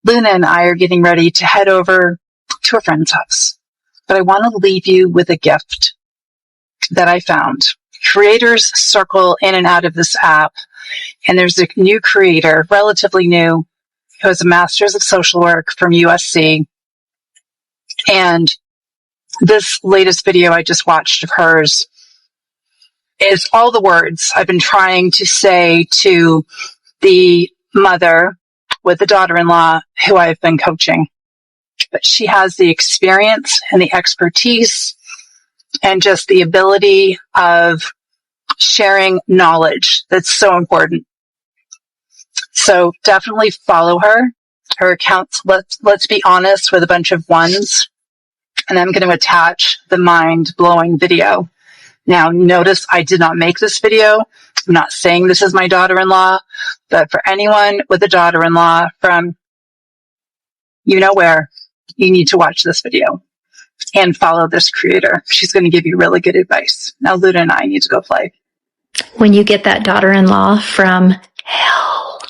Luna and I are getting ready to head over to a friend's house, but I want to leave you with a gift that I found. Creators circle in and out of this app, and there's a new creator, relatively new, who has a master's of social work from USC. And this latest video I just watched of hers is all the words I've been trying to say to the mother with the daughter-in-law who I've been coaching. But she has the experience and the expertise and just the ability of sharing knowledge that's so important. So definitely follow her. Her account's let's be honest with a bunch of ones. And I'm going to attach the mind-blowing video. Now, notice I did not make this video. I'm not saying this is my daughter-in-law, but for anyone with a daughter-in-law from you know where, you need to watch this video and follow this creator. She's going to give you really good advice. Now, Luna and I need to go play. When you get that daughter-in-law from hell,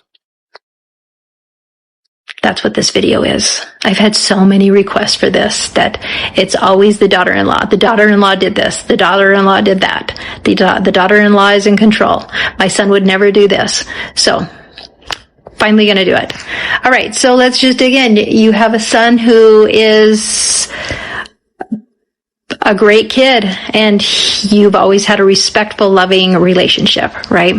that's what this video is. I've had so many requests for this that it's always the daughter-in-law. The daughter-in-law did this. The daughter-in-law did that. The daughter-in-law is in control. My son would never do this. So, finally going to do it. All right. So let's just dig in. You have a son who is a great kid, and you've always had a respectful, loving relationship, right?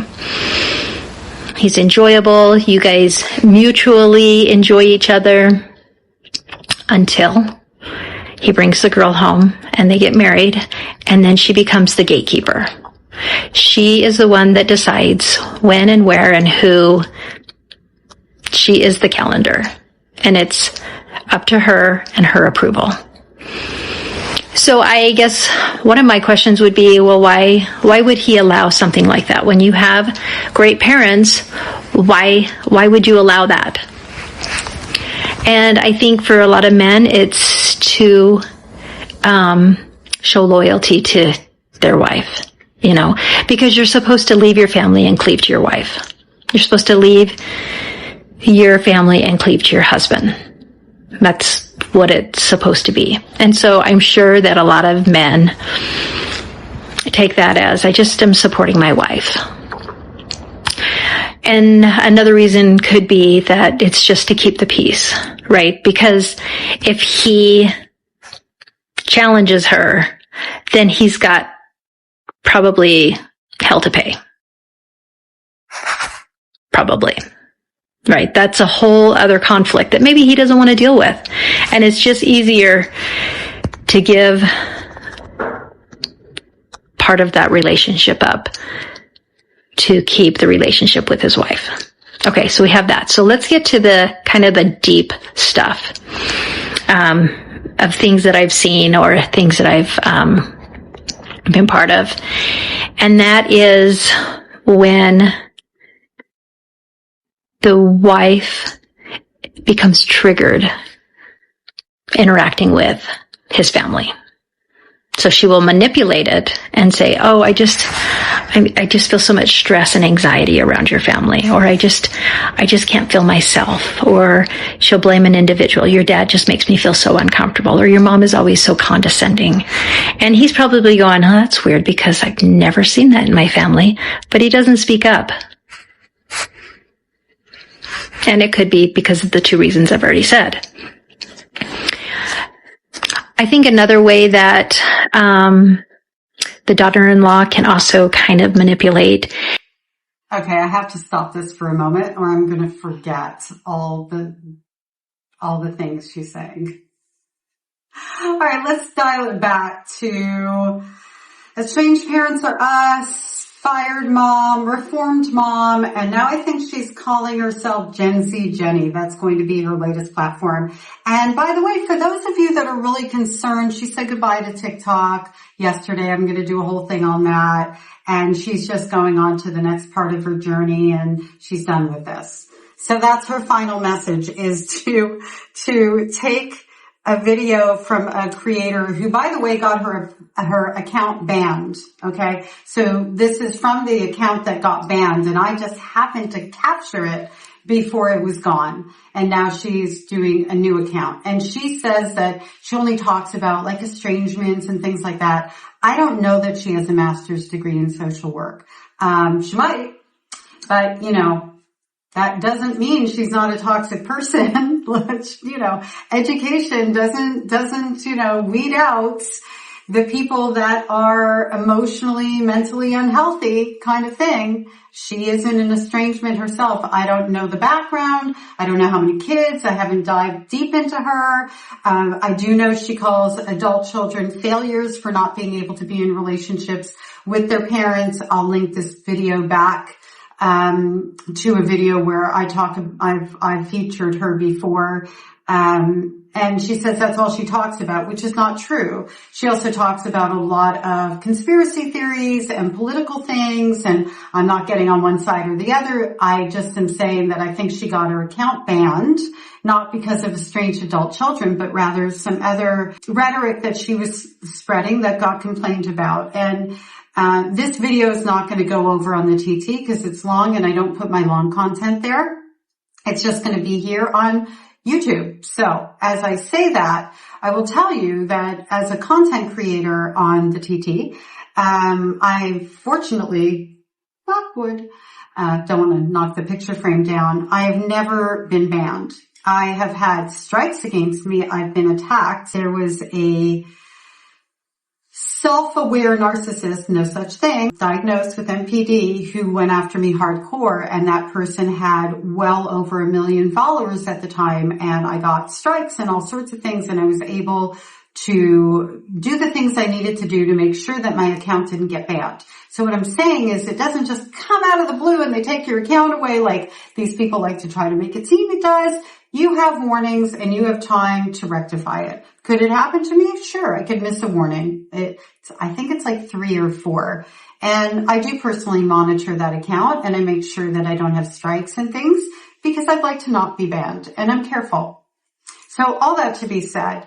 He's enjoyable. You guys mutually enjoy each other until he brings the girl home and they get married, and then she becomes the gatekeeper. She is the one that decides when and where and who. She is the calendar, and it's up to her and her approval. So I guess one of my questions would be, well, why would he allow something like that? When you have great parents, why would you allow that? And I think for a lot of men, it's to show loyalty to their wife, you know, because you're supposed to leave your family and cleave to your wife. You're supposed to leave your family and cleave to your husband. That's what it's supposed to be. And so I'm sure that a lot of men take that as, I just am supporting my wife. And another reason could be that it's just to keep the peace, right? Because if he challenges her, then he's got probably hell to pay. Probably. Right? That's a whole other conflict that maybe he doesn't want to deal with. And it's just easier to give part of that relationship up to keep the relationship with his wife. Okay, so we have that. So let's get to the kind of the deep stuff of things that I've seen or things that I've been part of. And that is when the wife becomes triggered interacting with his family. So she will manipulate it and say, oh, I just feel so much stress and anxiety around your family, or I just can't feel myself, or she'll blame an individual. Your dad just makes me feel so uncomfortable, or your mom is always so condescending. And he's probably going, oh, that's weird because I've never seen that in my family, but he doesn't speak up. And it could be because of the two reasons I've already said. I think another way that the daughter-in-law can also kind of manipulate. Okay, I have to stop this for a moment, or I'm going to forget all the things she's saying. All right, let's dial it back to estranged parents are us, fired mom, reformed mom, and now I think she's calling herself Gen Z Jenny. That's going to be her latest platform. And by the way, for those of you that are really concerned, she said goodbye to TikTok yesterday. I'm going to do a whole thing on that. And she's just going on to the next part of her journey, and she's done with this. So that's her final message, is to take a video from a creator who, by the way, got her account banned. Okay. So this is from the account that got banned, and I just happened to capture it before it was gone. And now she's doing a new account. And she says that she only talks about like estrangements and things like that. I don't know that she has a master's degree in social work. She might, but you know, that doesn't mean she's not a toxic person. You know, education doesn't, you know, weed out the people that are emotionally, mentally unhealthy kind of thing. She is in an estrangement herself. I don't know the background. I don't know how many kids. I haven't dived deep into her. I do know she calls adult children failures for not being able to be in relationships with their parents. I'll link this video back to a video where I've featured her before. And she says that's all she talks about, which is not true. She also talks about a lot of conspiracy theories and political things, and I'm not getting on one side or the other. I just am saying that I think she got her account banned, not because of estranged adult children, but rather some other rhetoric that she was spreading that got complained about. And this video is not going to go over on the TT because it's long and I don't put my long content there. It's just going to be here on YouTube. So as I say that, I will tell you that as a content creator on the TT, I fortunately, knock wood, don't want to knock the picture frame down. I have never been banned. I have had strikes against me. I've been attacked. There was a self-aware narcissist, no such thing, diagnosed with MPD, who went after me hardcore, and that person had well over 1 million followers at the time, and I got strikes and all sorts of things, and I was able to do the things I needed to do to make sure that my account didn't get banned. So what I'm saying is it doesn't just come out of the blue and they take your account away like these people like to try to make it seem it does. You have warnings and you have time to rectify it. Could it happen to me? Sure, I could miss a warning. I think it's like 3 or 4. And I do personally monitor that account and I make sure that I don't have strikes and things because I'd like to not be banned and I'm careful. So all that to be said,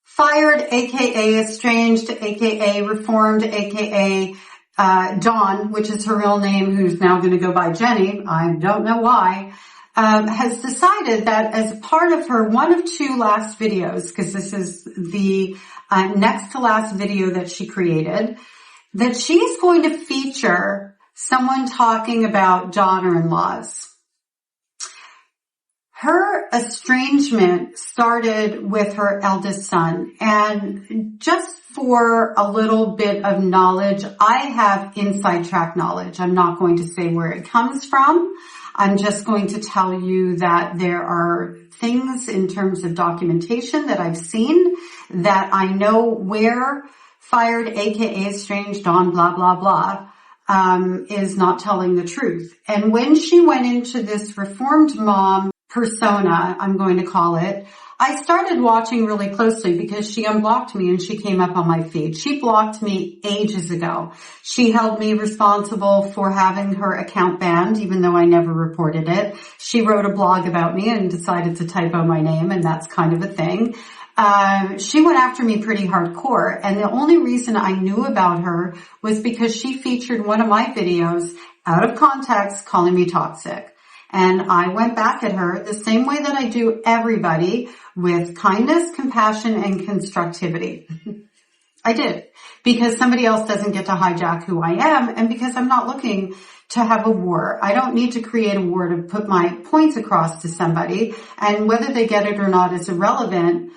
fired, aka estranged, aka reformed, aka Dawn, which is her real name, who's now going to go by Jenny, I don't know why, has decided that as part of her one of 2 last videos, because this is the next to last video that she created, that she's going to feature someone talking about daughter-in-laws. Her estrangement started with her eldest son, and just for a little bit of knowledge, I have inside track knowledge. I'm not going to say where it comes from. I'm just going to tell you that there are things in terms of documentation that I've seen that I know where fired, aka estranged, on blah, blah, blah, is not telling the truth. And when she went into this reformed mom persona, I'm going to call it, I started watching really closely because she unblocked me and she came up on my feed. She blocked me ages ago. She held me responsible for having her account banned, even though I never reported it. She wrote a blog about me and decided to typo my name, and that's kind of a thing. She went after me pretty hardcore, and the only reason I knew about her was because she featured one of my videos out of context calling me toxic. And I went back at her the same way that I do everybody, with kindness, compassion, and constructivity. I did, because somebody else doesn't get to hijack who I am, and because I'm not looking to have a war. I don't need to create a war to put my points across to somebody, and whether they get it or not is irrelevant.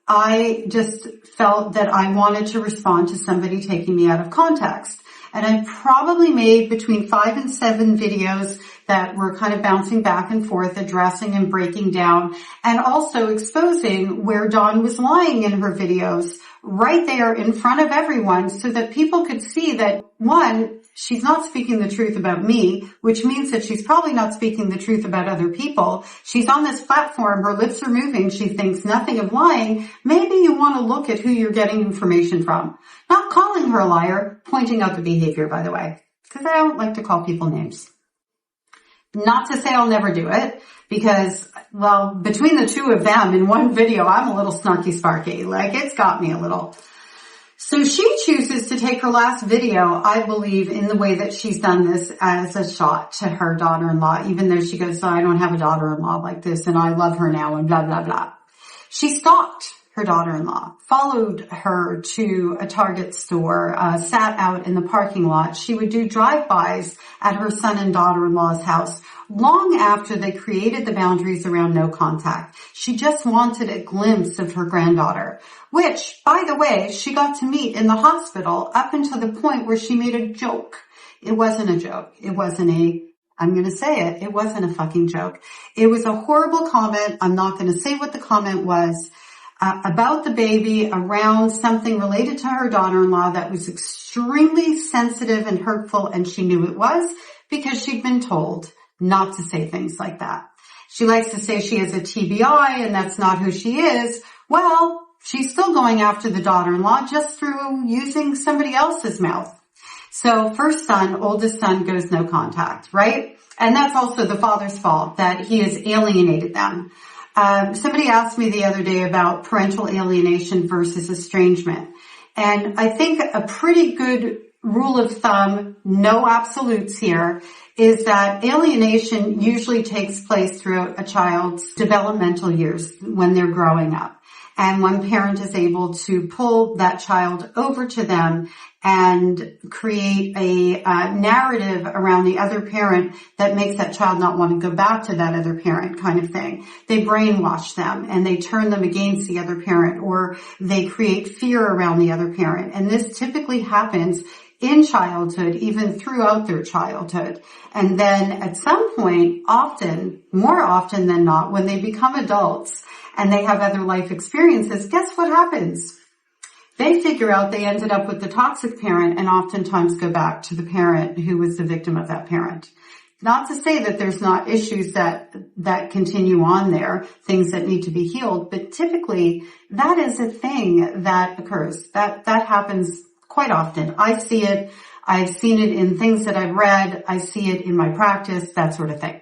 I just felt that I wanted to respond to somebody taking me out of context. And I probably made between 5 and 7 videos that were kind of bouncing back and forth, addressing and breaking down, and also exposing where Dawn was lying in her videos right there in front of everyone so that people could see that, one, she's not speaking the truth about me, which means that she's probably not speaking the truth about other people. She's on this platform, her lips are moving, she thinks nothing of lying. Maybe you want to look at who you're getting information from. Not calling her a liar, pointing out the behavior, by the way, because I don't like to call people names. Not to say I'll never do it, because, well, between the 2 of them in one video, I'm a little snarky sparky. Like, it's got me a little. So she chooses to take her last video, I believe, in the way that she's done this as a shot to her daughter-in-law, even though she goes, I don't have a daughter-in-law like this and I love her now and blah, blah, blah. She stalked her daughter-in-law, followed her to a Target store, sat out in the parking lot. She would do drive-bys at her son and daughter-in-law's house long after they created the boundaries around no contact. She just wanted a glimpse of her granddaughter, which, by the way, she got to meet in the hospital up until the point where she made a joke. It wasn't a joke. It wasn't I'm going to say it. It wasn't a fucking joke. It was a horrible comment. I'm not going to say what the comment was. About the baby, around something related to her daughter-in-law that was extremely sensitive and hurtful, and she knew it was because she'd been told not to say things like that. She likes to say she has a TBI and that's not who she is. Well, she's still going after the daughter-in-law just through using somebody else's mouth. So first son, oldest son goes no contact, right? And that's also the father's fault that he has alienated them. Somebody asked me the other day about parental alienation versus estrangement. And I think a pretty good rule of thumb, no absolutes here, is that alienation usually takes place throughout a child's developmental years when they're growing up. And one parent is able to pull that child over to them and create a narrative around the other parent that makes that child not want to go back to that other parent, kind of thing. They brainwash them and they turn them against the other parent, or they create fear around the other parent. And this typically happens in childhood, even throughout their childhood. And then at some point, more often than not, when they become adults and they have other life experiences, guess what happens? They figure out they ended up with the toxic parent and oftentimes go back to the parent who was the victim of that parent. Not to say that there's not issues that continue on there, things that need to be healed, but typically that is a thing that occurs. That happens quite often. I see it. I've seen it in things that I've read. I see it in my practice, that sort of thing.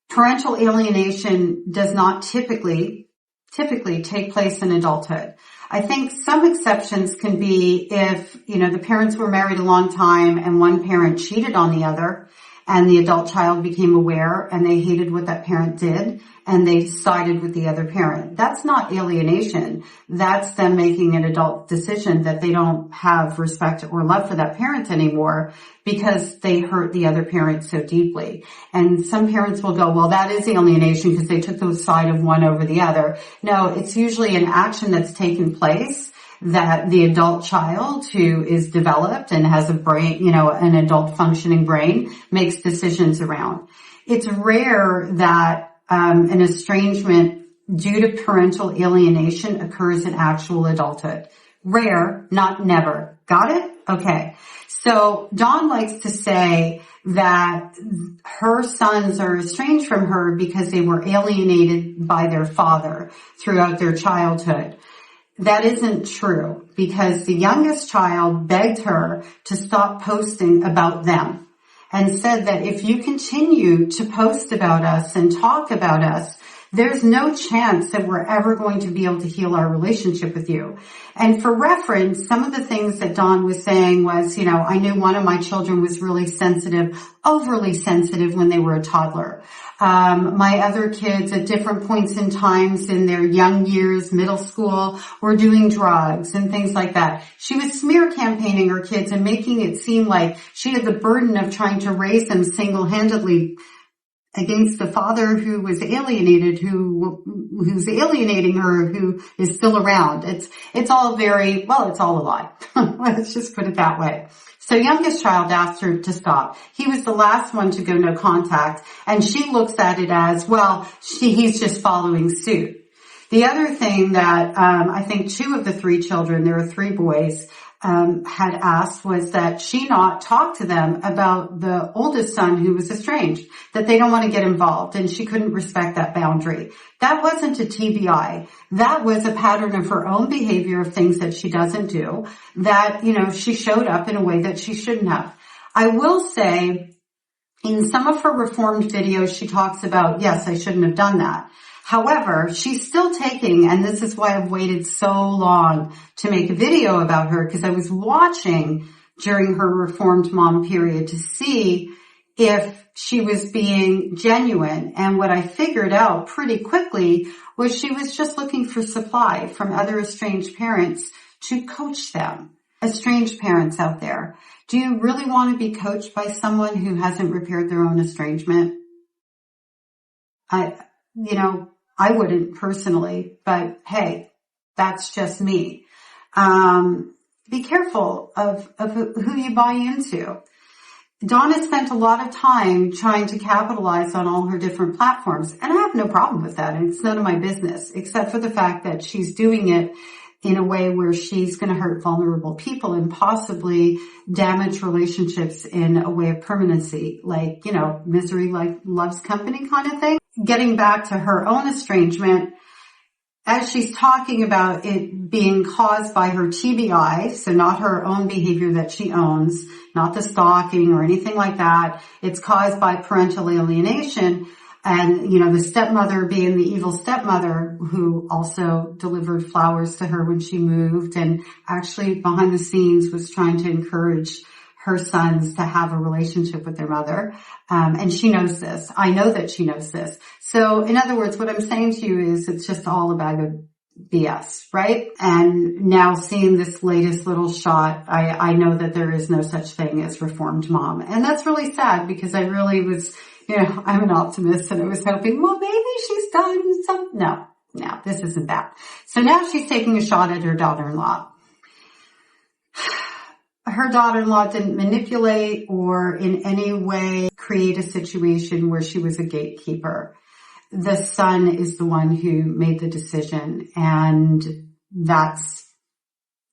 Parental alienation does not typically take place in adulthood. I think some exceptions can be if, the parents were married a long time and one parent cheated on the other and the adult child became aware and they hated what that parent did and they sided with the other parent. That's not alienation. That's them making an adult decision that they don't have respect or love for that parent anymore because they hurt the other parent so deeply. And some parents will go, well, that is alienation because they took the side of one over the other. No, it's usually an action that's taken place that the adult child who is developed and has a brain, an adult functioning brain, makes decisions around. It's rare that an estrangement due to parental alienation occurs in actual adulthood. Rare, not never. Got it? Okay. So Dawn likes to say that her sons are estranged from her because they were alienated by their father throughout their childhood. That isn't true because the youngest child begged her to stop posting about them and said that if you continue to post about us and talk about us, there's no chance that we're ever going to be able to heal our relationship with you. And for reference, some of the things that Dawn was saying was, I knew one of my children was really sensitive, overly sensitive when they were a toddler. My other kids at different points in times in their young years, middle school, were doing drugs and things like that. She was smear campaigning her kids and making it seem like she had the burden of trying to raise them single-handedly against the father who was alienated, who's alienating her, who is still around. It's all it's all a lie. Let's just put it that way. So youngest child asked her to stop. He was the last one to go no contact, and she looks at it as, he's just following suit. The other thing that I think two of the three children, there are three boys, had asked was that she not talk to them about the oldest son who was estranged, that they don't want to get involved, and she couldn't respect that boundary. That wasn't a TBI. That was a pattern of her own behavior of things that she doesn't do, that, she showed up in a way that she shouldn't have. I will say, in some of her reformed videos, she talks about, yes, I shouldn't have done that. However, she's still taking, and this is why I've waited so long to make a video about her, because I was watching during her reformed mom period to see if she was being genuine. And what I figured out pretty quickly was she was just looking for supply from other estranged parents to coach them. Estranged parents out there, do you really want to be coached by someone who hasn't repaired their own estrangement? I wouldn't personally, but hey, that's just me. Be careful of who you buy into. Donna spent a lot of time trying to capitalize on all her different platforms, and I have no problem with that. And it's none of my business, except for the fact that she's doing it in a way where she's going to hurt vulnerable people and possibly damage relationships in a way of permanency, like, misery loves company kind of thing. Getting back to her own estrangement, as she's talking about it being caused by her TBI, so not her own behavior that she owns, not the stalking or anything like that. It's caused by parental alienation. And, the stepmother being the evil stepmother who also delivered flowers to her when she moved and actually behind the scenes was trying to encourage her sons to have a relationship with their mother. And she knows this. I know that she knows this. So in other words, what I'm saying to you is it's just all a bag of BS, right? And now seeing this latest little shot, I know that there is no such thing as reformed mom. And that's really sad because I really was, I'm an optimist and I was hoping, well, maybe she's done some. No, this isn't that. So now she's taking a shot at her daughter-in-law. Her daughter-in-law didn't manipulate or in any way create a situation where she was a gatekeeper. The son is the one who made the decision, and that's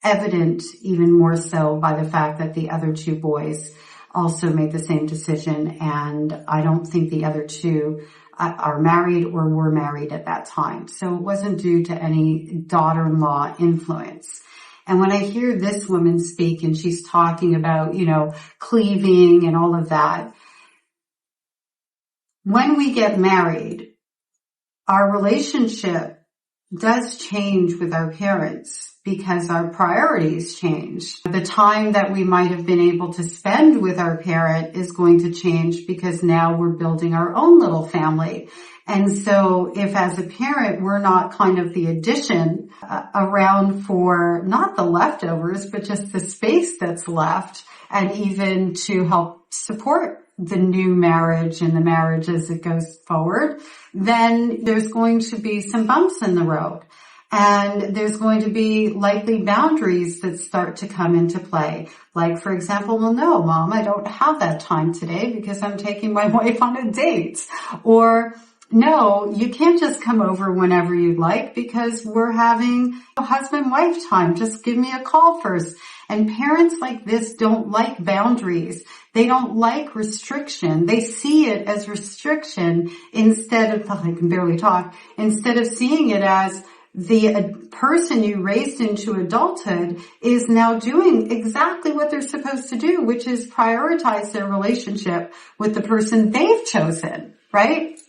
evident even more so by the fact that the other two boys also made the same decision, and I don't think the other two are married or were married at that time. So it wasn't due to any daughter-in-law influence. And when I hear this woman speak and she's talking about, cleaving and all of that, when we get married, our relationship does change with our parents because our priorities change. The time that we might have been able to spend with our parent is going to change because now we're building our own little family. And so if as a parent, we're not kind of the addition around for not the leftovers, but just the space that's left and even to help support the new marriage and the marriage as it goes forward, then there's going to be some bumps in the road. And there's going to be likely boundaries that start to come into play. Like, for example, well, no, Mom, I don't have that time today because I'm taking my wife on a date. Or, no, you can't just come over whenever you'd like because we're having a husband-wife time. Just give me a call first. And parents like this don't like boundaries. They don't like restriction. They see it as restriction instead of, I can barely talk, instead of seeing it as the person you raised into adulthood is now doing exactly what they're supposed to do, which is prioritize their relationship with the person they've chosen, right?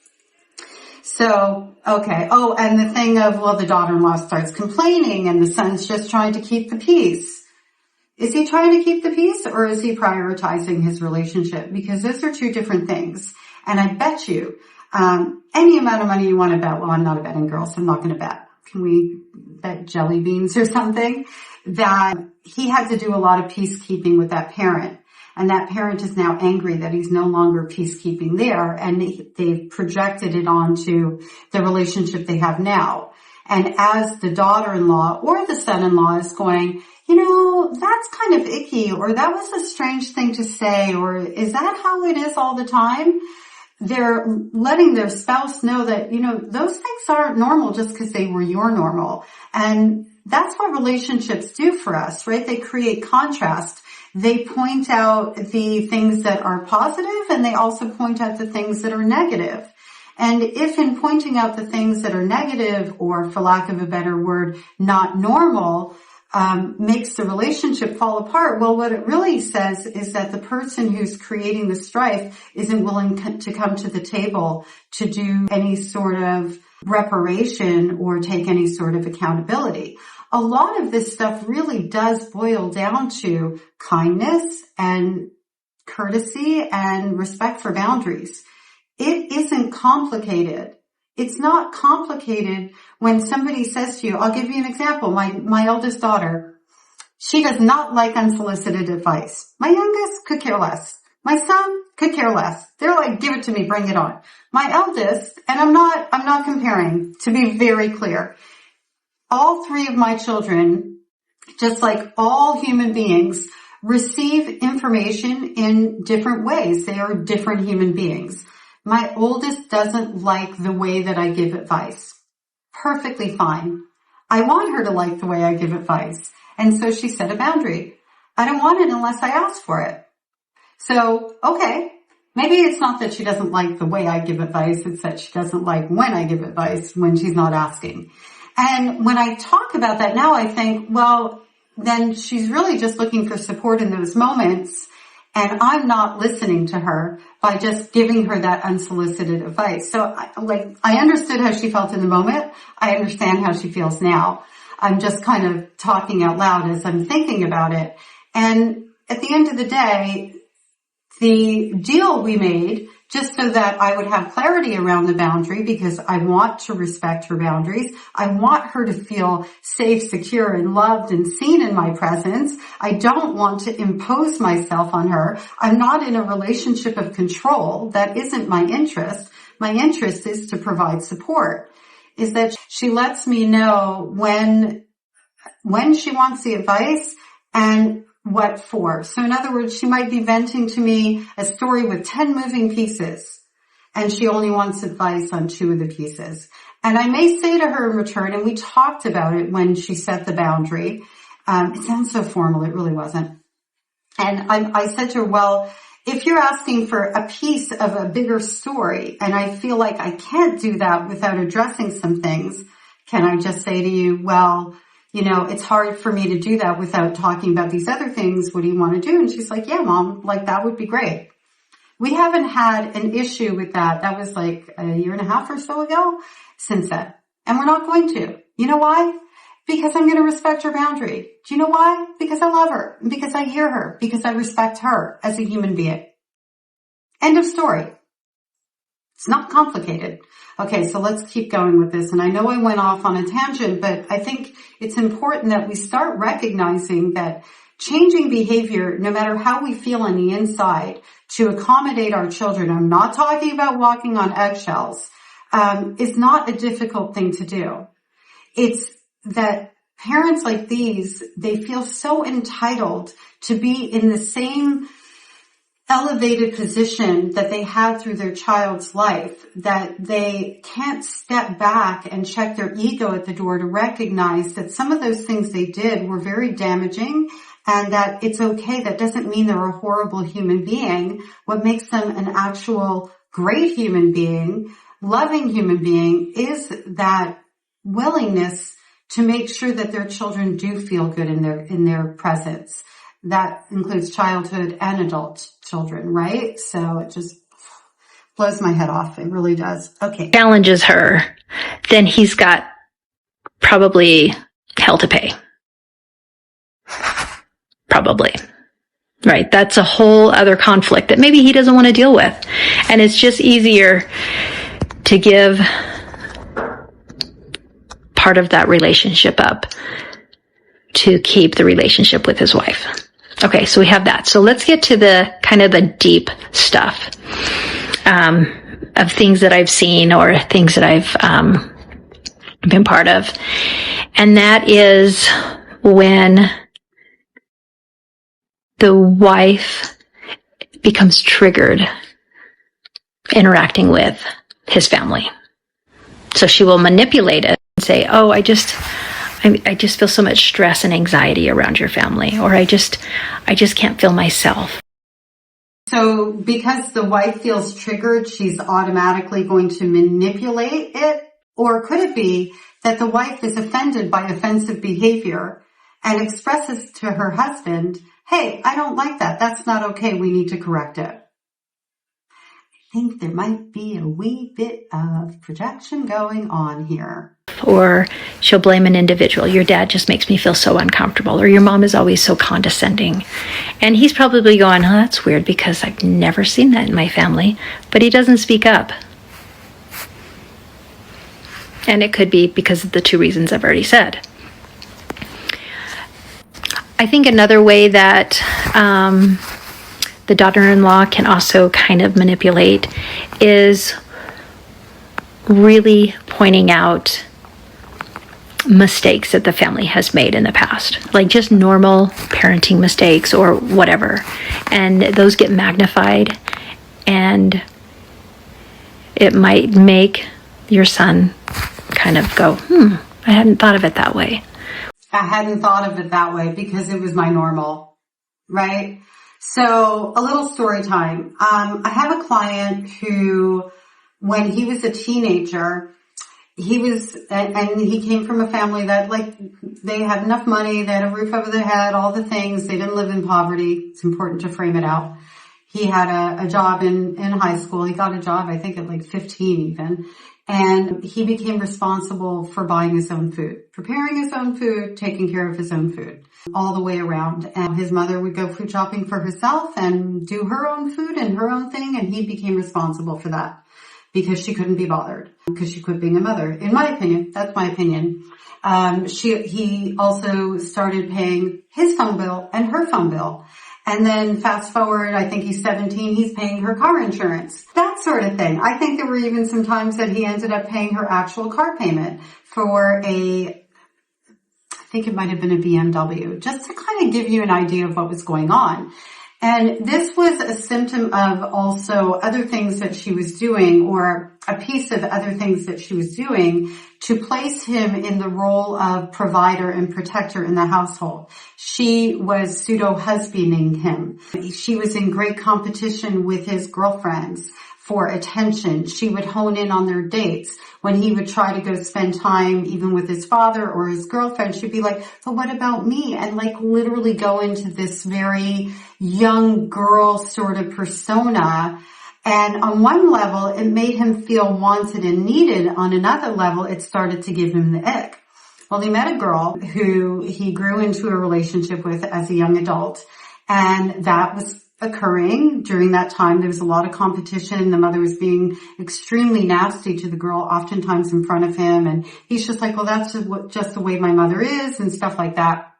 So, okay. Oh, and the thing of, well, the daughter-in-law starts complaining and the son's just trying to keep the peace. Is he trying to keep the peace or is he prioritizing his relationship? Because those are two different things. And I bet you, any amount of money you want to bet, well, I'm not a betting girl, so I'm not going to bet. Can we bet jelly beans or something? That he had to do a lot of peacekeeping with that parent. And that parent is now angry that he's no longer peacekeeping there. And they've projected it onto the relationship they have now. And as the daughter-in-law or the son-in-law is going, that's kind of icky, or that was a strange thing to say, or is that how it is all the time? They're letting their spouse know that, those things aren't normal just because they were your normal. And that's what relationships do for us, right? They create contrast. They point out the things that are positive and they also point out the things that are negative. And if in pointing out the things that are negative, or for lack of a better word, not normal, makes the relationship fall apart, well, what it really says is that the person who's creating the strife isn't willing to come to the table to do any sort of reparation or take any sort of accountability. A lot of this stuff really does boil down to kindness and courtesy and respect for boundaries. It isn't complicated. It's not complicated when somebody says to you, I'll give you an example. My eldest daughter, she does not like unsolicited advice. My youngest could care less. My son could care less. They're like, give it to me, bring it on. My eldest, and I'm not comparing, to be very clear. All three of my children, just like all human beings, receive information in different ways. They are different human beings. My oldest doesn't like the way that I give advice. Perfectly fine. I want her to like the way I give advice. And so she set a boundary. I don't want it unless I ask for it. So, okay, maybe it's not that she doesn't like the way I give advice. It's that she doesn't like when I give advice when she's not asking. And when I talk about that now, I think, well, then she's really just looking for support in those moments. And I'm not listening to her by just giving her that unsolicited advice. So I understood how she felt in the moment. I understand how she feels now. I'm just kind of talking out loud as I'm thinking about it. And at the end of the day, the deal we made, just so that I would have clarity around the boundary, because I want to respect her boundaries. I want her to feel safe, secure, and loved and seen in my presence. I don't want to impose myself on her. I'm not in a relationship of control. That isn't my interest. My interest is to provide support. Is that she lets me know when she wants the advice and what for. So in other words, she might be venting to me a story with 10 moving pieces, and she only wants advice on 2 of the pieces. And I may say to her in return, and we talked about it when she set the boundary. It sounds so formal. It really wasn't. And I said to her, well, if you're asking for a piece of a bigger story, and I feel like I can't do that without addressing some things, can I just say to you, well, you know, it's hard for me to do that without talking about these other things. What do you want to do? And she's like, yeah, Mom, like that would be great. We haven't had an issue with that. That was like a year and a half or so ago since then. And we're not going to. You know why? Because I'm going to respect her boundary. Do you know why? Because I love her. Because I hear her. Because I respect her as a human being. End of story. It's not complicated. Okay, so let's keep going with this. And I know I went off on a tangent, but I think it's important that we start recognizing that changing behavior, no matter how we feel on the inside, to accommodate our children, I'm not talking about walking on eggshells, is not a difficult thing to do. It's that parents like these, they feel so entitled to be in the same elevated position that they had through their child's life, that they can't step back and check their ego at the door to recognize that some of those things they did were very damaging, and that it's okay. That doesn't mean they're a horrible human being. What makes them an actual great human being, loving human being, is that willingness to make sure that their children do feel good in their presence. That includes childhood and adult children, right? So it just blows my head off. It really does. Okay. Challenges her, then he's got probably hell to pay. Probably. Right? That's a whole other conflict that maybe he doesn't want to deal with. And it's just easier to give part of that relationship up to keep the relationship with his wife. Okay, so we have that. So let's get to the kind of the deep stuff of things that I've seen or things that I've been part of. And that is when the wife becomes triggered interacting with his family. So she will manipulate it and say, oh, I just feel so much stress and anxiety around your family, or I just can't feel myself. So because the wife feels triggered, she's automatically going to manipulate it? Or could it be that the wife is offended by offensive behavior and expresses to her husband, hey, I don't like that. That's not okay. We need to correct it. I think there might be a wee bit of projection going on here. Or she'll blame an individual. Your dad just makes me feel so uncomfortable. Or your mom is always so condescending. And he's probably going, oh, that's weird because I've never seen that in my family. But he doesn't speak up. And it could be because of the two reasons I've already said. I think another way that the daughter-in-law can also kind of manipulate is really pointing out mistakes that the family has made in the past, like just normal parenting mistakes or whatever. And those get magnified, and it might make your son kind of go, I hadn't thought of it that way. I hadn't thought of it that way because it was my normal, right? So a little story time. I have a client who, when he was a teenager, and he came from a family that, like, they had enough money, they had a roof over their head, all the things. They didn't live in poverty. It's important to frame it out. He had a job in high school. He got a job, I think, at like 15 even. And he became responsible for buying his own food, preparing his own food, taking care of his own food, all the way around. And his mother would go food shopping for herself and do her own food and her own thing. And he became responsible for that because she couldn't be bothered, because she quit being a mother. In my opinion, that's my opinion. He also started paying his phone bill and her phone bill. And then fast forward, I think he's 17, he's paying her car insurance. That sort of thing. I think there were even some times that he ended up paying her actual car payment for I think it might have been a BMW, just to kind of give you an idea of what was going on. And this was a symptom of also other things that she was doing, or a piece of other things that she was doing to place him in the role of provider and protector in the household. She was pseudo-husbanding him. She was in great competition with his girlfriends for attention. She would hone in on their dates. When he would try to go spend time even with his father or his girlfriend, she'd be like, but what about me? And like literally go into this very young girl sort of persona. And on one level, it made him feel wanted and needed. On another level, it started to give him the ick. Well, he met a girl who he grew into a relationship with as a young adult, and that was occurring during that time. There was a lot of competition. The mother was being extremely nasty to the girl, oftentimes in front of him. And he's just like, well, that's just the way my mother is, and stuff like that.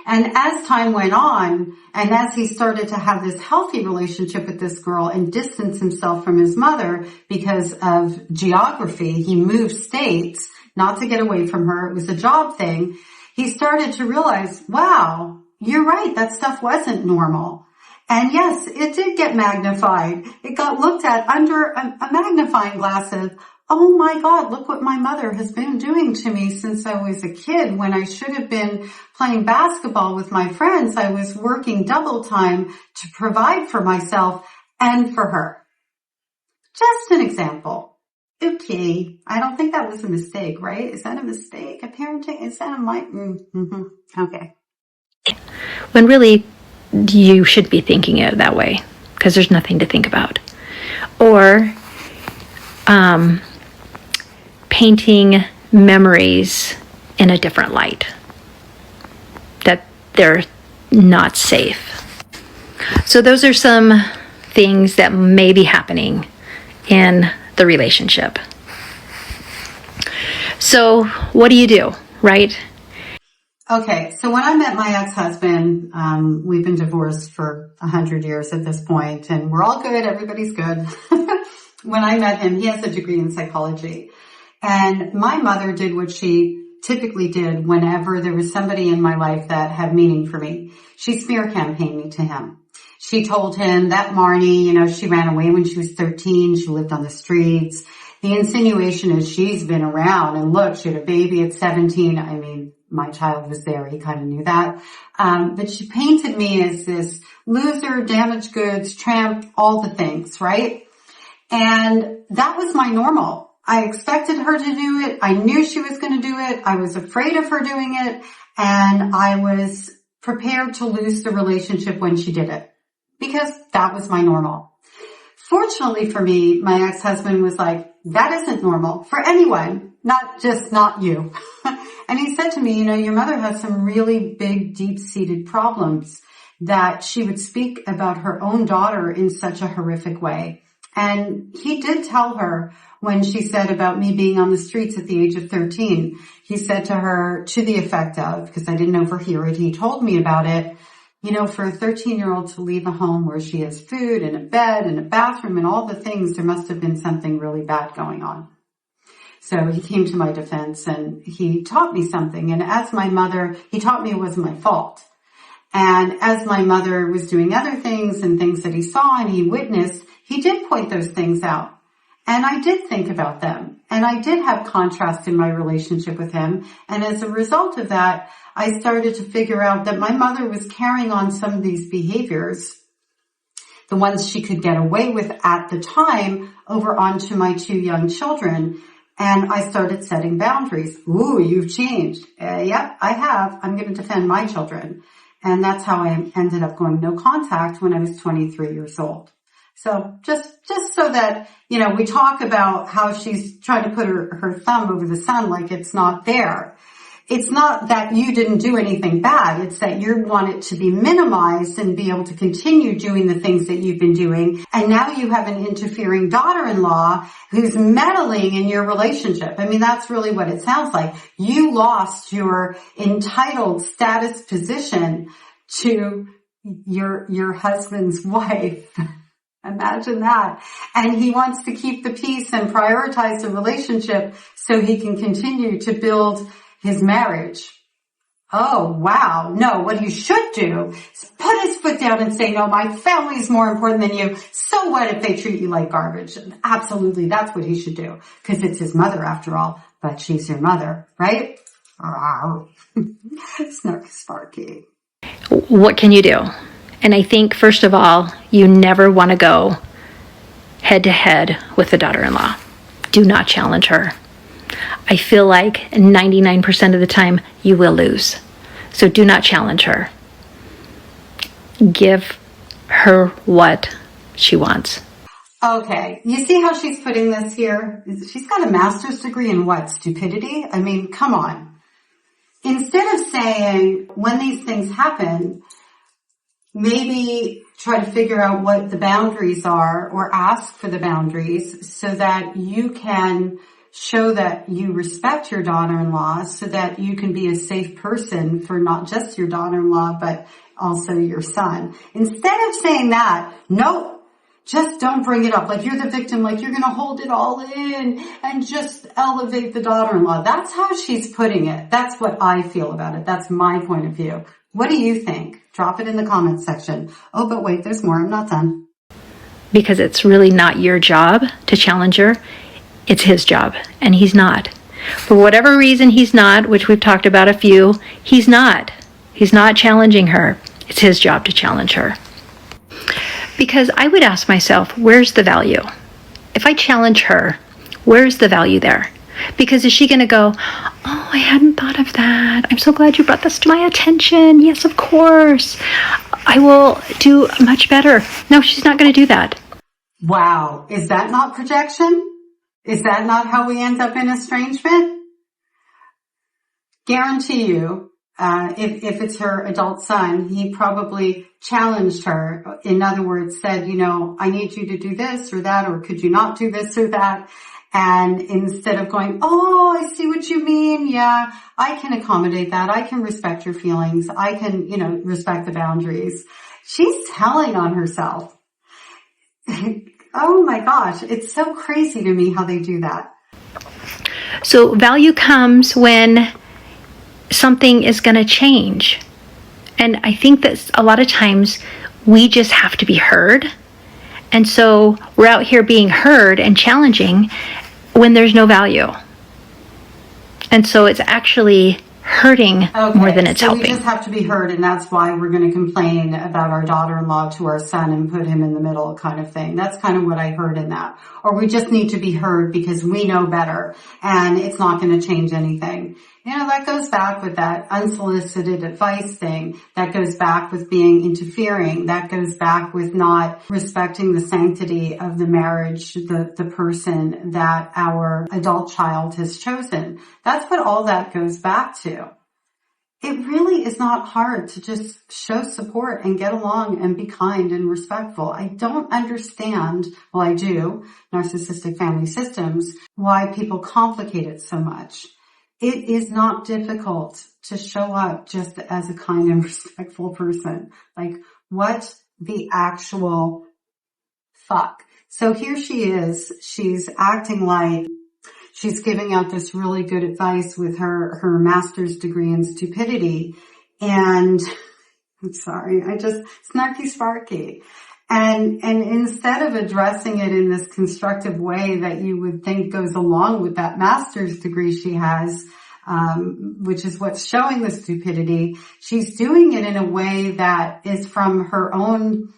And as time went on, and as he started to have this healthy relationship with this girl and distance himself from his mother because of geography, he moved states, not to get away from her. It was a job thing. He started to realize, wow, you're right. That stuff wasn't normal. And yes, it did get magnified. It got looked at under a magnifying glass of, oh my God, look what my mother has been doing to me since I was a kid. When I should have been playing basketball with my friends, I was working double time to provide for myself and for her. Just an example. Okay, I don't think that was a mistake, right? Is that a mistake? A parenting? Is that a Mm-hmm. Okay. When really, you should be thinking it that way, because there's nothing to think about. Or painting memories in a different light, that they're not safe. So those are some things that may be happening in the relationship. So what do you do, right? Okay, so when I met my ex-husband, we've been divorced for 100 years at this point, and we're all good, everybody's good. When I met him, he has a degree in psychology. And my mother did what she typically did whenever there was somebody in my life that had meaning for me. She smear campaigned me to him. She told him that Marnie, she ran away when she was 13. She lived on the streets. The insinuation is she's been around, and look, she had a baby at 17. I mean, my child was there. He kind of knew that. But she painted me as this loser, damaged goods, tramp, all the things, right? And that was my normal. I expected her to do it. I knew she was going to do it. I was afraid of her doing it. And I was prepared to lose the relationship when she did it, because that was my normal. Fortunately for me, my ex-husband was like, that isn't normal for anyone, not you. And he said to me, your mother has some really big, deep-seated problems, that she would speak about her own daughter in such a horrific way. And he did tell her when she said about me being on the streets at the age of 13, he said to her to the effect of, because I didn't overhear it, he told me about it, for a 13-year-old to leave a home where she has food and a bed and a bathroom and all the things, there must have been something really bad going on. So he came to my defense and he taught me something. And as my mother, he taught me it wasn't my fault. And as my mother was doing other things and things that he saw and he witnessed, he did point those things out. And I did think about them. And I did have contrast in my relationship with him. And as a result of that, I started to figure out that my mother was carrying on some of these behaviors, the ones she could get away with at the time, over onto my two young children. And I started setting boundaries. Ooh, you've changed. Yep, I have. I'm going to defend my children. And that's how I ended up going no contact when I was 23 years old. So just so that, we talk about how she's trying to put her thumb over the sun like it's not there. It's not that you didn't do anything bad. It's that you want it to be minimized and be able to continue doing the things that you've been doing. And now you have an interfering daughter-in-law who's meddling in your relationship. I mean, that's really what it sounds like. You lost your entitled status position to your husband's wife. Imagine that. And he wants to keep the peace and prioritize the relationship so he can continue to build his marriage. Oh, wow. No, what you should do is put his foot down and say, no, my family is more important than you. So what if they treat you like garbage? Absolutely. That's what he should do, because it's his mother after all, but she's your mother, right? Snarky Sparky. What can you do? And I think, first of all, you never want to go head to head with the daughter-in-law. Do not challenge her. I feel like 99% of the time you will lose. So do not challenge her. Give her what she wants. Okay, you see how she's putting this here? She's got a master's degree in what? Stupidity? I mean, come on. Instead of saying, when these things happen, maybe try to figure out what the boundaries are, or ask for the boundaries so that you can show that you respect your daughter-in-law, so that you can be a safe person for not just your daughter-in-law, but also your son. Instead of saying that, no, just don't bring it up. Like you're the victim, like you're going to hold it all in and just elevate the daughter-in-law. That's how she's putting it. That's what I feel about it. That's my point of view. What do you think? Drop it in the comments section. Oh, but wait, there's more. I'm not done. Because it's really not your job to challenge her. It's his job, and he's not. For whatever reason he's not, which we've talked about a few, he's not. He's not challenging her. It's his job to challenge her. Because I would ask myself, where's the value? If I challenge her, where's the value there? Because is she going to go, oh, I hadn't thought of that. I'm so glad you brought this to my attention. Yes, of course. I will do much better. No, she's not going to do that. Wow. Is that not projection? Is that not how we end up in estrangement? Guarantee you, if it's her adult son, he probably challenged her. In other words, said, I need you to do this or that, or could you not do this or that? And instead of going, oh, I see what you mean. Yeah, I can accommodate that. I can respect your feelings. I can, respect the boundaries. She's telling on herself. Oh my gosh. It's so crazy to me how they do that. So value comes when something is going to change. And I think that a lot of times we just have to be heard. And so we're out here being heard and challenging when there's no value. And so it's actually hurting more than it's so helping. We just have to be heard, and that's why we're going to complain about our daughter-in-law to our son and put him in the middle kind of thing. That's kind of what I heard in that. Or we just need to be heard because we know better and it's not going to change anything. You know, that goes back with that unsolicited advice thing. That goes back with being interfering. That goes back with not respecting the sanctity of the marriage, the person that our adult child has chosen. That's what all that goes back to. It really is not hard to just show support and get along and be kind and respectful. I don't understand, well, I do, narcissistic family systems, why people complicate it so much. It is not difficult to show up just as a kind and respectful person. Like, what the actual fuck? So here she is. She's acting like she's giving out this really good advice with her master's degree in stupidity. And I'm sorry, snarky sparky. And instead of addressing it in this constructive way that you would think goes along with that master's degree she has, which is what's showing the stupidity, she's doing it in a way that is from her own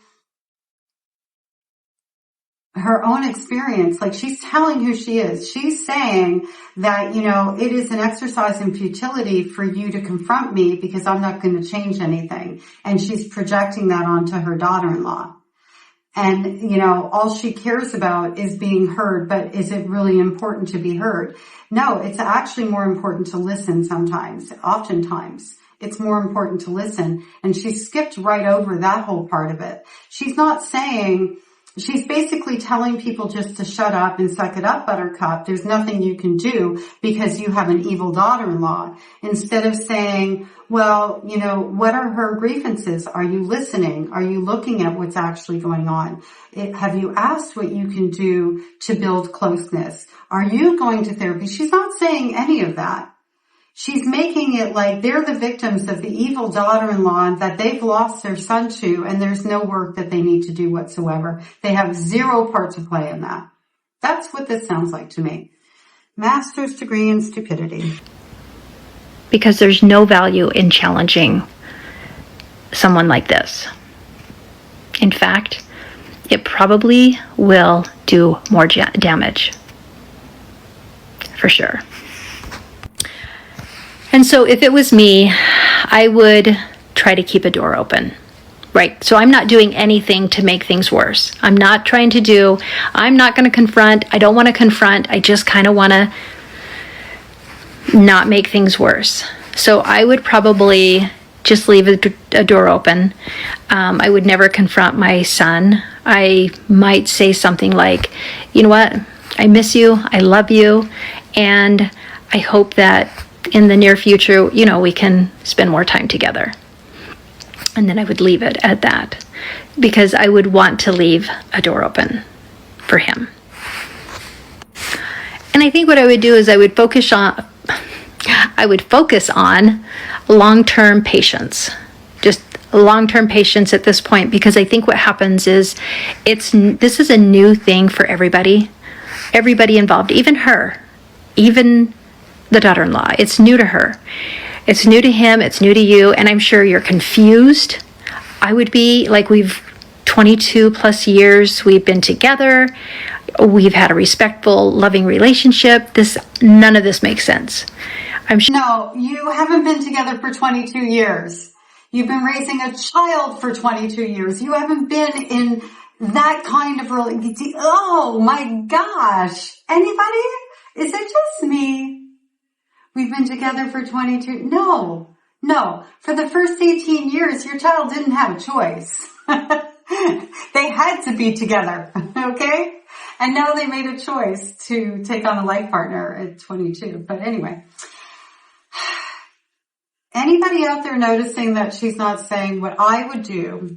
experience. Like, she's telling who she is. She's saying that, you know, it is an exercise in futility for you to confront me because I'm not going to change anything. And she's projecting that onto her daughter-in-law. And, you know, all she cares about is being heard, but is it really important to be heard? No, it's actually more important to listen sometimes. Oftentimes, it's more important to listen. And she skipped right over that whole part of it. She's not saying, she's basically telling people just to shut up and suck it up, buttercup. There's nothing you can do because you have an evil daughter-in-law. Instead of saying, well, you know, what are her grievances? Are you listening? Are you looking at what's actually going on? Have you asked what you can do to build closeness? Are you going to therapy? She's not saying any of that. She's making it like they're the victims of the evil daughter-in-law that they've lost their son to, and there's no work that they need to do whatsoever. They have zero part to play in that. That's what this sounds like to me. Master's degree in stupidity. Because there's no value in challenging someone like this. In fact, it probably will do more damage. For sure. And so if it was me, I would try to keep a door open, right? So I'm not doing anything to make things worse. I'm not going to confront. I don't want to confront. I just kind of want to not make things worse. So I would probably just leave a door open. I would never confront my son. I might say something like, you know what? I miss you. I love you. And I hope that in the near future, you know, we can spend more time together. And then I would leave it at that, because I would want to leave a door open for him. And I think what I would do is I would focus on long-term patience. Just long-term patience at this point, because I think what happens is this is a new thing for everybody involved, even her, even the daughter-in-law. It's new to her. It's new to him. It's new to you. And I'm sure you're confused. I would be like, 22 plus years we've been together. We've had a respectful, loving relationship. None of this makes sense. I'm sure. No, you haven't been together for 22 years. You've been raising a child for 22 years. You haven't been in that kind of relationship. Oh my gosh. Anybody? Is it just me? We've been together for 22. No. For the first 18 years, your child didn't have a choice. They had to be together. Okay? And now they made a choice to take on a life partner at 22. But anyway. Anybody out there noticing that she's not saying what I would do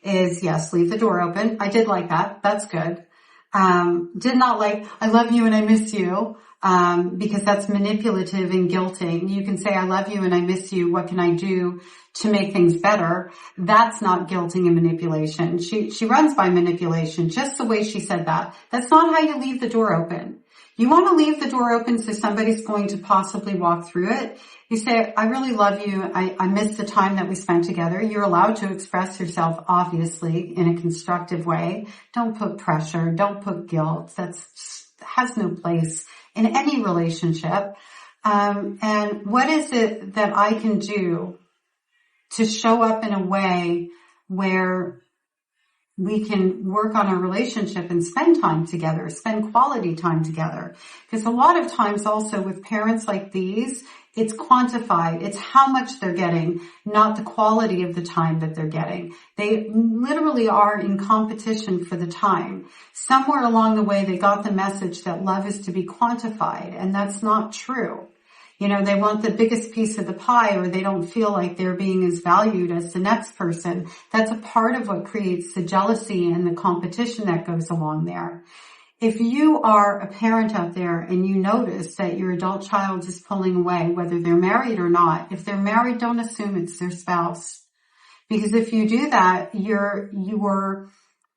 is, yes, leave the door open. I did like that. That's good. Did not like, I love you and I miss you. Because that's manipulative and guilting. You can say, I love you and I miss you. What can I do to make things better? That's not guilting and manipulation. She runs by manipulation, just the way she said that. That's not how you leave the door open. You want to leave the door open so somebody's going to possibly walk through it. You say, I really love you. I miss the time that we spent together. You're allowed to express yourself, obviously, in a constructive way. Don't put pressure. Don't put guilt. Has no place in any relationship. And what is it that I can do to show up in a way where we can work on our relationship and spend time together, spend quality time together? Because a lot of times also with parents like these, it's quantified. It's how much they're getting, not the quality of the time that they're getting. They literally are in competition for the time. Somewhere along the way, they got the message that love is to be quantified, and that's not true. You know, they want the biggest piece of the pie, or they don't feel like they're being as valued as the next person. That's a part of what creates the jealousy and the competition that goes along there. If you are a parent out there and you notice that your adult child is pulling away, whether they're married or not, if they're married, don't assume it's their spouse. Because if you do that, you're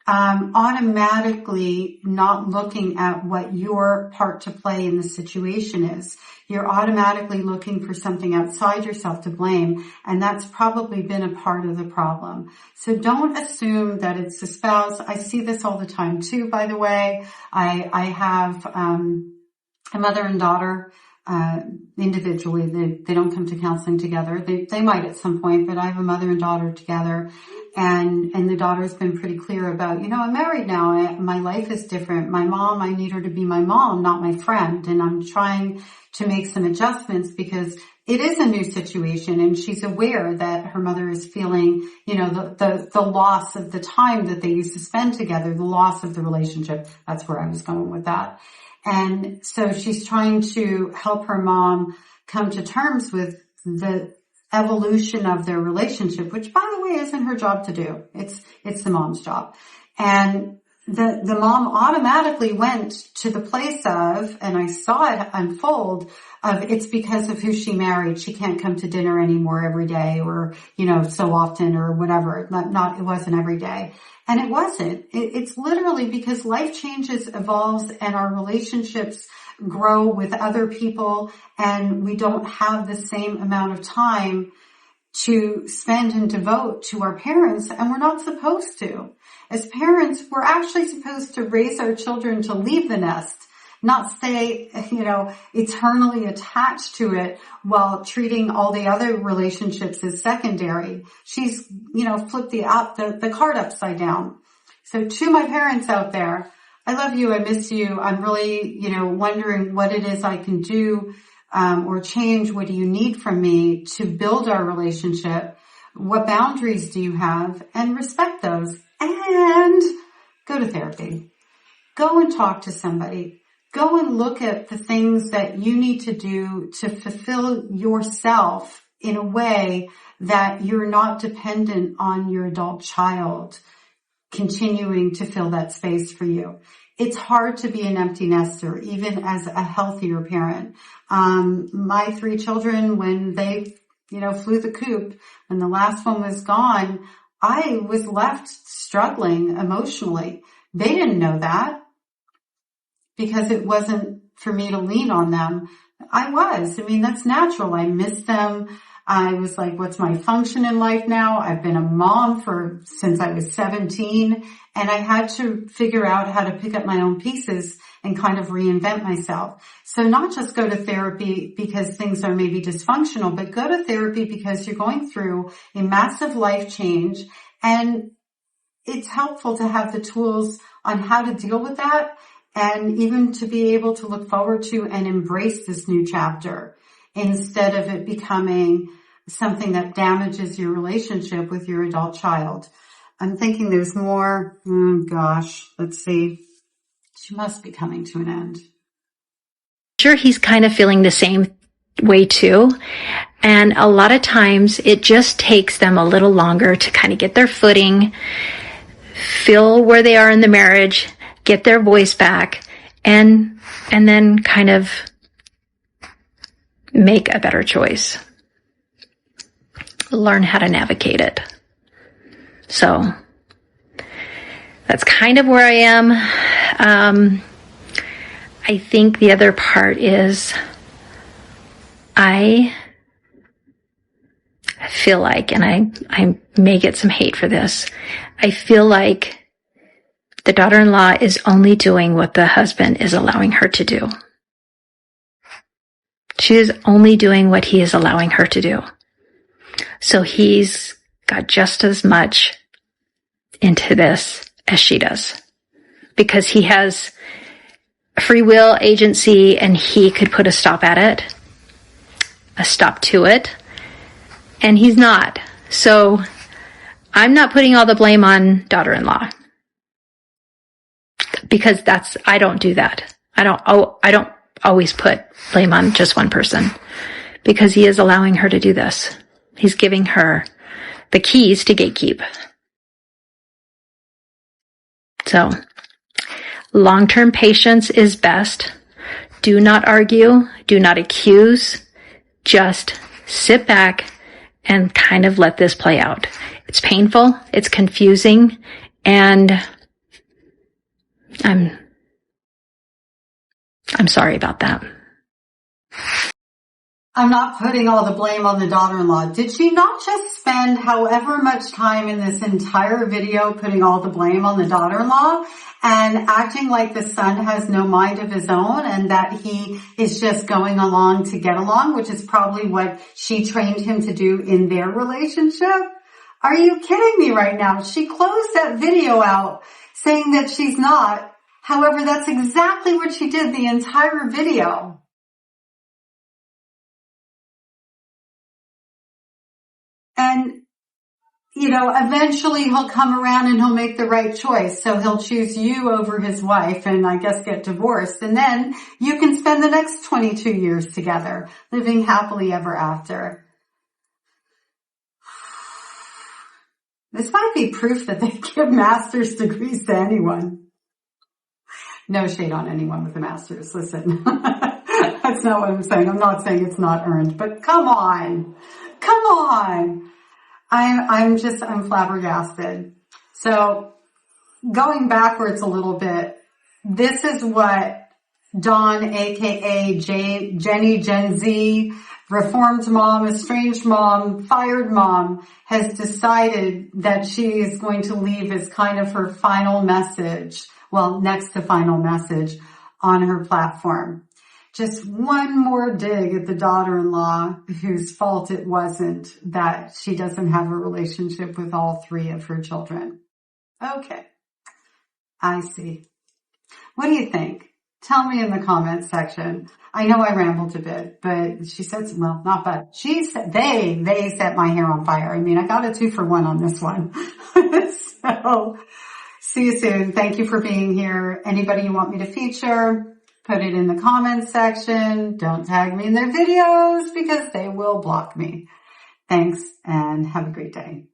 automatically not looking at what your part to play in the situation is. You're automatically looking for something outside yourself to blame, and that's probably been a part of the problem. So don't assume that it's the spouse. I see this all the time too, by the way. I have a mother and daughter individually. They don't come to counseling together. They might at some point, but I have a mother and daughter together. And the daughter's been pretty clear about, I'm married now. My life is different. My mom, I need her to be my mom, not my friend. And I'm trying to make some adjustments because it is a new situation, and she's aware that her mother is feeling, the loss of the time that they used to spend together, the loss of the relationship. That's where I was going with that. And so she's trying to help her mom come to terms with the evolution of their relationship, which by the way isn't her job to do. It's the mom's job. And the mom automatically went to the place of, and I saw it unfold, of it's because of who she married. She can't come to dinner anymore every day, or, so often, or whatever. It wasn't every day. And it wasn't. It's literally because life changes, evolves, and our relationships grow with other people, and we don't have the same amount of time to spend and devote to our parents, and we're not supposed to. As parents, we're actually supposed to raise our children to leave the nest, not stay, eternally attached to it while treating all the other relationships as secondary. She's, flipped the card upside down. So to my parents out there, I love you. I miss you. I'm really, wondering what it is I can do, or change. What do you need from me to build our relationship? What boundaries do you have? And respect those. And go to therapy. Go and talk to somebody. Go and look at the things that you need to do to fulfill yourself in a way that you're not dependent on your adult child continuing to fill that space for you. It's hard to be an empty nester, even as a healthier parent. My 3 children, when they, flew the coop, when the last one was gone, I was left struggling emotionally. They didn't know that because it wasn't for me to lean on them. I was. That's natural. I missed them. I was like, what's my function in life now? I've been a mom since I was 17, and I had to figure out how to pick up my own pieces and kind of reinvent myself. So not just go to therapy because things are maybe dysfunctional, but go to therapy because you're going through a massive life change, and it's helpful to have the tools on how to deal with that, and even to be able to look forward to and embrace this new chapter, instead of it becoming something that damages your relationship with your adult child. I'm thinking there's more. Let's see. She must be coming to an end. Sure, he's kind of feeling the same way too. And a lot of times it just takes them a little longer to kind of get their footing, feel where they are in the marriage, get their voice back, and then kind of make a better choice. Learn how to navigate it. So that's kind of where I am. I think the other part is I feel like, and I may get some hate for this, I feel like the daughter-in-law is only doing what the husband is allowing her to do. She is only doing what he is allowing her to do. So he's got just as much into this as she does, because he has free will, agency, and he could put a stop at it, a stop to it, and he's not. So I'm not putting all the blame on daughter-in-law, because I don't do that. I don't always put blame on just one person, because he is allowing her to do this. He's giving her the keys to gatekeep. So long-term patience is best. Do not argue. Do not accuse. Just sit back and kind of let this play out. It's painful. It's confusing. And I'm sorry about that. I'm not putting all the blame on the daughter-in-law. Did she not just spend however much time in this entire video putting all the blame on the daughter-in-law and acting like the son has no mind of his own and that he is just going along to get along, which is probably what she trained him to do in their relationship? Are you kidding me right now? She closed that video out saying that she's not. However, that's exactly what she did the entire video. And, eventually he'll come around and he'll make the right choice. So he'll choose you over his wife and I guess get divorced. And then you can spend the next 22 years together, living happily ever after. This might be proof that they give master's degrees to anyone. No shade on anyone with a master's. Listen, that's not what I'm saying. I'm not saying it's not earned, but come on. I'm flabbergasted. So going backwards a little bit, this is what Dawn, aka Jenny Gen Z, reformed mom, estranged mom, fired mom, has decided that she is going to leave as kind of her final message, well, next to final message on her platform. Just one more dig at the daughter-in-law whose fault it wasn't that she doesn't have a relationship with all three of her children. Okay, I see. What do you think? Tell me in the comments section. I know I rambled a bit, but she said, well, not but. She said, they set my hair on fire. I mean, I got a 2-for-1 on this one. So, see you soon. Thank you for being here. Anybody you want me to feature? Put it in the comments section. Don't tag me in their videos because they will block me. Thanks and have a great day.